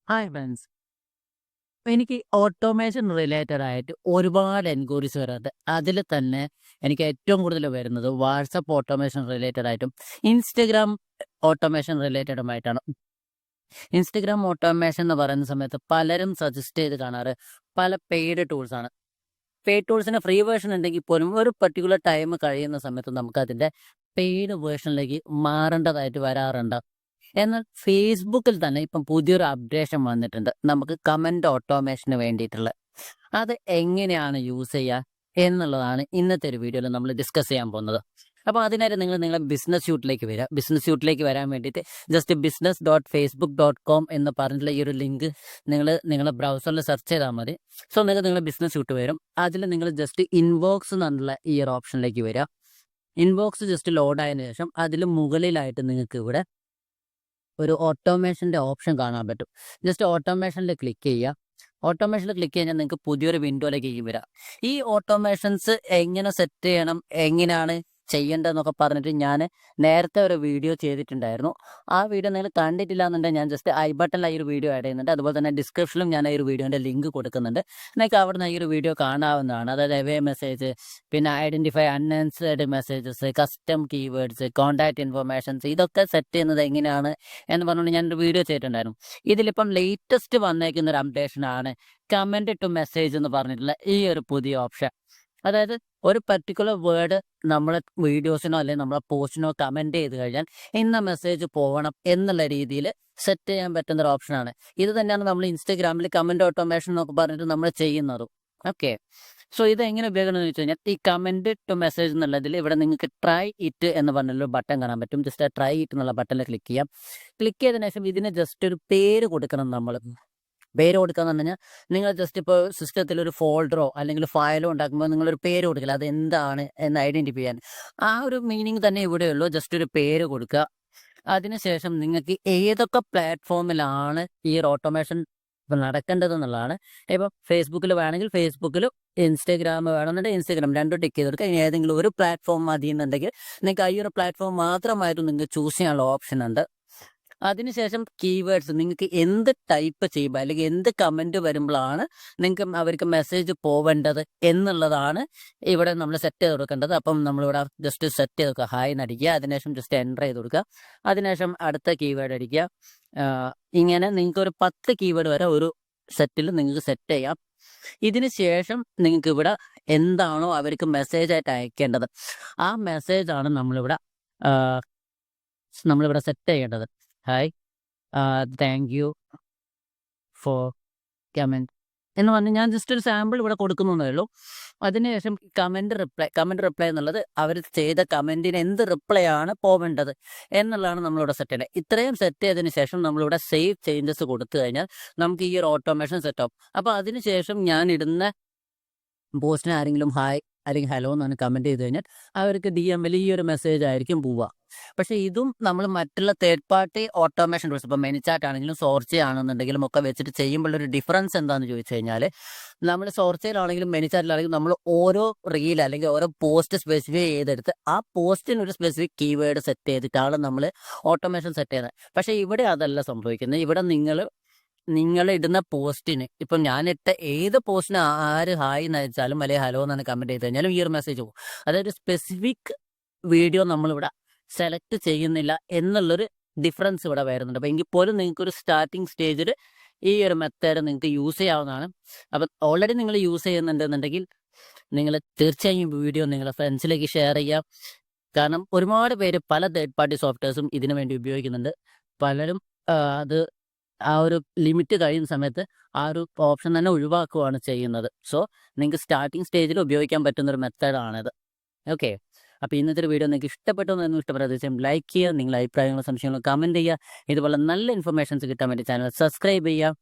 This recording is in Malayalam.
Hi friends. എനിക്ക് ഓട്ടോമേഷൻ റിലേറ്റഡ് ആയിട്ട് ഒരുപാട് എൻക്വയറീസ് വരാറുണ്ട്. അതിൽ തന്നെ എനിക്ക് ഏറ്റവും കൂടുതൽ വരുന്നത് വാട്സപ്പ് ഓട്ടോമേഷൻ റിലേറ്റഡ് ആയിട്ടും ഇൻസ്റ്റഗ്രാം ഓട്ടോമേഷൻ റിലേറ്റഡുമായിട്ടാണ്. ഇൻസ്റ്റഗ്രാം ഓട്ടോമേഷൻ എന്ന് പറയുന്ന സമയത്ത് പലരും സജസ്റ്റ് ചെയ്ത് കാണാറ് പല പെയ്ഡ് ടൂൾസ് ആണ്. പെയ്ഡ് ടൂൾസിന് ഫ്രീ വേർഷൻ ഉണ്ടെങ്കിൽ പോലും ഒരു പർട്ടിക്കുലർ ടൈം കഴിയുന്ന സമയത്ത് നമുക്ക് അതിൻ്റെ പെയ്ഡ് വേർഷനിലേക്ക് മാറേണ്ടതായിട്ട് വരാറുണ്ട്. എന്നാൽ ഫേസ്ബുക്കിൽ തന്നെ ഇപ്പം പുതിയൊരു അപ്ഡേഷൻ വന്നിട്ടുണ്ട്. നമുക്ക് കമന്റ് ഓട്ടോമേഷന് വേണ്ടിയിട്ടുള്ള അത് എങ്ങനെയാണ് യൂസ് ചെയ്യുക എന്നുള്ളതാണ് ഇന്നത്തെ ഒരു വീഡിയോയിൽ നമ്മൾ ഡിസ്കസ് ചെയ്യാൻ പോകുന്നത്. അപ്പോൾ അതിനായിട്ട് നിങ്ങളുടെ ബിസിനസ് സ്യൂട്ടിലേക്ക് വരിക. ബിസിനസ് സ്യൂട്ടിലേക്ക് വരാൻ വേണ്ടിയിട്ട് ജസ്റ്റ് business.facebook.com എന്ന് പറഞ്ഞിട്ടുള്ള ഈ ഒരു ലിങ്ക് നിങ്ങളുടെ ബ്രൗസറിൽ സെർച്ച് ചെയ്താൽ മതി. സോ നിങ്ങൾക്ക് നിങ്ങളുടെ ബിസിനസ് സ്യൂട്ട് വരും. അതിൽ നിങ്ങൾ ജസ്റ്റ് ഇൻബോക്സ് എന്നുള്ള ഈ ഒരു ഓപ്ഷനിലേക്ക് വരിക. ഇൻബോക്സ് ജസ്റ്റ് ലോഡ് ആയതിനു ശേഷം അതിൽ മുകളിലായിട്ട് നിങ്ങൾക്ക് ഇവിടെ ഒരു ഓട്ടോമേഷൻ്റെ ഓപ്ഷൻ കാണാൻ പറ്റും. ജസ്റ്റ് ഓട്ടോമേഷനിൽ ക്ലിക്ക് ചെയ്യുക. ഓട്ടോമേഷനിൽ ക്ലിക്ക് കഴിഞ്ഞാൽ നിങ്ങൾക്ക് പുതിയൊരു വിൻഡോയിലേക്ക് വരിക. ഈ ഓട്ടോമേഷൻസ് എങ്ങനെ സെറ്റ് ചെയ്യണം, എങ്ങനെയാണ് ചെയ്യേണ്ടതെന്നൊക്കെ പറഞ്ഞിട്ട് ഞാൻ നേരത്തെ ഒരു വീഡിയോ ചെയ്തിട്ടുണ്ടായിരുന്നു. ആ വീഡിയോ നിങ്ങൾ കണ്ടിട്ടില്ല എന്നുണ്ടെങ്കിൽ ഞാൻ ജസ്റ്റ് ഐ ബട്ടണിൽ ഈ ഒരു വീഡിയോ ആഡ് ചെയ്യുന്നുണ്ട്. അതുപോലെ തന്നെ ഡിസ്ക്രിപ്ഷനിലും ഞാൻ ഈ ഒരു വീഡിയോൻ്റെ ലിങ്ക് കൊടുക്കുന്നുണ്ട്. നിങ്ങൾക്ക് അവിടെ നിന്ന് ഈ ഒരു വീഡിയോ കാണാവുന്നതാണ്. അതായത് എവേ മെസ്സേജ്, പിന്നെ identify unanswered messages, custom keywords, contact informations, ഇതൊക്കെ സെറ്റ് ചെയ്യുന്നത് എങ്ങനെയാണ് എന്ന് പറഞ്ഞുകൊണ്ട് ഞാനൊരു വീഡിയോ ചെയ്തിട്ടുണ്ടായിരുന്നു. ഇതിലിപ്പം ലേറ്റസ്റ്റ് വന്നേക്കുന്ന ഒരു അപ്ഡേഷനാണ് കമൻറ്റ് ടു മെസ്സേജ് എന്ന് പറഞ്ഞിട്ടുള്ള ഈ ഒരു പുതിയ ഓപ്ഷൻ. അതായത് ഒരു പർട്ടിക്കുലർ വേർഡ് നമ്മളെ വീഡിയോസിനോ അല്ലെങ്കിൽ നമ്മളെ പോസ്റ്റിനോ കമൻറ്റ് ചെയ്ത് കഴിഞ്ഞാൽ ഇന്ന മെസ്സേജ് പോകണം എന്നുള്ള രീതിയിൽ സെറ്റ് ചെയ്യാൻ പറ്റുന്ന ഒരു ഓപ്ഷനാണ്. ഇത് തന്നെയാണ് നമ്മൾ ഇൻസ്റ്റഗ്രാമിൽ കമൻറ്റ് ഓട്ടോമേഷൻ എന്നൊക്കെ പറഞ്ഞിട്ട് നമ്മൾ ചെയ്യുന്നതും. ഓക്കെ, സോ ഇത് എങ്ങനെ ഉപയോഗിക്കണം എന്ന് വെച്ച് കഴിഞ്ഞാൽ ഈ കമൻറ്റ് ടു മെസ്സേജ് എന്നുള്ളതിൽ ഇവിടെ നിങ്ങൾക്ക് ട്രൈ ഇറ്റ് എന്ന് പറഞ്ഞൊരു ബട്ടൺ കാണാൻ പറ്റും. ജസ്റ്റ് ട്രൈ ഇറ്റ് എന്നുള്ള ബട്ടണിൽ ക്ലിക്ക് ചെയ്യാം. ക്ലിക്ക് ചെയ്തതിനു ശേഷം ഇതിന് ജസ്റ്റ് ഒരു പേര് കൊടുക്കണം. നമ്മൾ പേര് കൊടുക്കാന്ന് പറഞ്ഞു കഴിഞ്ഞാൽ നിങ്ങൾ ജസ്റ്റ് ഇപ്പോൾ സിസ്റ്റത്തിൽ ഒരു ഫോൾഡറോ അല്ലെങ്കിൽ ഫയലോ ഉണ്ടാക്കുമ്പോൾ നിങ്ങളൊരു പേര് കൊടുക്കില്ല, അത് എന്താണ് എന്ന് ഐഡൻറ്റിഫൈ ചെയ്യാൻ. ആ ഒരു മീനിങ് തന്നെ ഇവിടെയുള്ളൂ. ജസ്റ്റ് ഒരു പേര് കൊടുക്കുക. അതിനുശേഷം നിങ്ങൾക്ക് ഏതൊക്കെ പ്ലാറ്റ്ഫോമിലാണ് ഈ ഒരു ഓട്ടോമേഷൻ നടക്കേണ്ടത് എന്നുള്ളതാണ്. ഇപ്പോൾ ഫേസ്ബുക്കിൽ വേണമെങ്കിൽ ഫേസ്ബുക്കിലും ഇൻസ്റ്റഗ്രാം വേണമെന്നുണ്ടെങ്കിൽ ഇൻസ്റ്റഗ്രാം രണ്ടും ടിക്ക് ചെയ്ത് കൊടുക്കുക. ഇനി ഏതെങ്കിലും ഒരു പ്ലാറ്റ്ഫോം മതി എന്നുണ്ടെങ്കിൽ നിങ്ങൾക്ക് ഈ ഒരു പ്ലാറ്റ്ഫോം മാത്രമായിട്ട് നിങ്ങൾക്ക് ചൂസ് ചെയ്യാനുള്ള ഓപ്ഷൻ ഉണ്ട്. അതിനുശേഷം കീവേഡ്സ് നിങ്ങൾക്ക് എന്ത് ടൈപ്പ് ചെയ്യുമ്പോൾ അല്ലെങ്കിൽ എന്ത് കമൻറ്റ് വരുമ്പോഴാണ് നിങ്ങൾക്ക് അവർക്ക് മെസ്സേജ് പോവേണ്ടത് എന്നുള്ളതാണ് ഇവിടെ നമ്മൾ സെറ്റ് ചെയ്ത് കൊടുക്കേണ്ടത്. അപ്പം നമ്മളിവിടെ ജസ്റ്റ് സെറ്റ് ചെയ്ത് കൊടുക്കുക, ഹായ് എന്നടിക്കുക. അതിനുശേഷം ജസ്റ്റ് എൻ്റർ ചെയ്ത് കൊടുക്കുക. അതിനുശേഷം അടുത്ത കീവേഡ് അടിക്കുക. ഇങ്ങനെ നിങ്ങൾക്ക് ഒരു 10 കീവേഡ് വരെ ഒരു സെറ്റിൽ നിങ്ങൾക്ക് സെറ്റ് ചെയ്യാം. ഇതിന് ശേഷം നിങ്ങൾക്ക് ഇവിടെ എന്താണോ അവർക്ക് മെസ്സേജായിട്ട് അയക്കേണ്ടത് ആ മെസ്സേജാണ് നമ്മളിവിടെ സെറ്റ് ചെയ്യേണ്ടത്. Hi, thank you for comment എന്ന് പറഞ്ഞ് ഞാൻ ജസ്റ്റ് ഒരു സാമ്പിൾ ഇവിടെ കൊടുക്കുന്നതേ ഉള്ളൂ. അതിനുശേഷം കമൻറ്റ് റിപ്ലൈ എന്നുള്ളത് അവർ ചെയ്ത കമൻറ്റിന് എന്ത് റിപ്ലൈ ആണ് പോവേണ്ടത് എന്നുള്ളതാണ് നമ്മളിവിടെ സെറ്റ് ചെയ്യുന്നത്. ഇത്രയും സെറ്റ് ചെയ്തതിന് ശേഷം നമ്മളിവിടെ സേവ് ചേഞ്ചസ് കൊടുത്തു കഴിഞ്ഞാൽ നമുക്ക് ഈ ഒരു ഓട്ടോമേഷൻ സെറ്റ് ആവും. അപ്പോൾ അതിനുശേഷം ഞാൻ ഇടുന്ന പോസ്റ്റിന് ആരെങ്കിലും ഹായ് അല്ലെങ്കിൽ ഹലോ എന്നാണ് കമൻറ്റ് ചെയ്ത് കഴിഞ്ഞാൽ അവർക്ക് DM-ൽ ഈ ഒരു മെസ്സേജ് ആയിരിക്കും പോവുക. പക്ഷേ ഇതും നമ്മൾ മറ്റുള്ള തേർഡ് പാർട്ടി ഓട്ടോമേഷൻ ടൂൾസ് ഇപ്പോൾ മെനിച്ചാറ്റ് ആണെങ്കിലും സോർച്ചേ ആണെന്നുണ്ടെങ്കിലും ഒക്കെ വെച്ചിട്ട് ചെയ്യുമ്പോഴൊരു ഡിഫറൻസ് എന്താണെന്ന് ചോദിച്ചു കഴിഞ്ഞാൽ നമ്മൾ സോർച്ചയിലാണെങ്കിലും മെനിച്ചാറ്റിലാണെങ്കിലും നമ്മൾ ഓരോ റീൽ അല്ലെങ്കിൽ ഓരോ പോസ്റ്റ് സ്പെസിഫൈ ചെയ്തെടുത്ത് ആ പോസ്റ്റിന് ഒരു സ്പെസിഫിക് കീവേഡ് സെറ്റ് ചെയ്തിട്ടാണ് നമ്മൾ ഓട്ടോമേഷൻ സെറ്റ് ചെയ്യുന്നത്. പക്ഷേ ഇവിടെ അതല്ല സംഭവിക്കുന്നത്. ഇവിടെ നിങ്ങൾ ഇടുന്ന പോസ്റ്റിന് ഇപ്പം ഞാനിട്ട ഏത് പോസ്റ്റിന് ആര് ഹായ് എന്ന് അയച്ചാലും അല്ലെങ്കിൽ ഹലോ എന്നാണ് കമൻറ്റ് ചെയ്ത് കഴിഞ്ഞാലും ഈ ഒരു മെസ്സേജ് പോകും. അതായത് സ്പെസിഫിക് വീഡിയോ നമ്മളിവിടെ സെലക്ട് ചെയ്യുന്നില്ല എന്നുള്ളൊരു ഡിഫറൻസ് ഇവിടെ വരുന്നുണ്ട്. അപ്പോൾ എങ്കിൽ പോലും നിങ്ങൾക്കൊരു സ്റ്റാർട്ടിങ് സ്റ്റേജിൽ ഈ ഒരു മെത്തേഡ് നിങ്ങൾക്ക് യൂസ് ചെയ്യാവുന്നതാണ്. അപ്പം ഓൾറെഡി നിങ്ങൾ യൂസ് ചെയ്യുന്നുണ്ടെന്നുണ്ടെങ്കിൽ നിങ്ങൾ തീർച്ചയായും വീഡിയോ നിങ്ങളുടെ ഫ്രണ്ട്സിലേക്ക് ഷെയർ ചെയ്യുക. കാരണം ഒരുപാട് പേര് പല തേർഡ് പാർട്ടി സോഫ്റ്റ്വെയർസും ഇതിനു വേണ്ടി ഉപയോഗിക്കുന്നുണ്ട്. പലരും അത് ആ ഒരു ലിമിറ്റ് കഴിയുന്ന സമയത്ത് ആ ഒരു ഓപ്ഷൻ തന്നെ ഒഴിവാക്കുകയാണ് ചെയ്യുന്നത്. സോ നിങ്ങൾക്ക് സ്റ്റാർട്ടിങ് സ്റ്റേജിൽ ഉപയോഗിക്കാൻ പറ്റുന്നൊരു മെത്തേഡാണിത്. ഓക്കെ, അപ്പോൾ ഇന്നത്തെ ഒരു വീഡിയോ നിങ്ങൾക്ക് ഇഷ്ടപ്പെട്ടു എന്ന് ഇഷ്ടപ്പെടാതെ തീർച്ചയായും ലൈക്ക് ചെയ്യുക. നിങ്ങളുടെ അഭിപ്രായങ്ങളും സംശയങ്ങളും കമൻറ്റ് ചെയ്യുക. ഇതുപോലെ നല്ല ഇൻഫർമേഷൻസ് കിട്ടാൻ വേണ്ടി ചാനൽ സബ്സ്ക്രൈബ് ചെയ്യുക.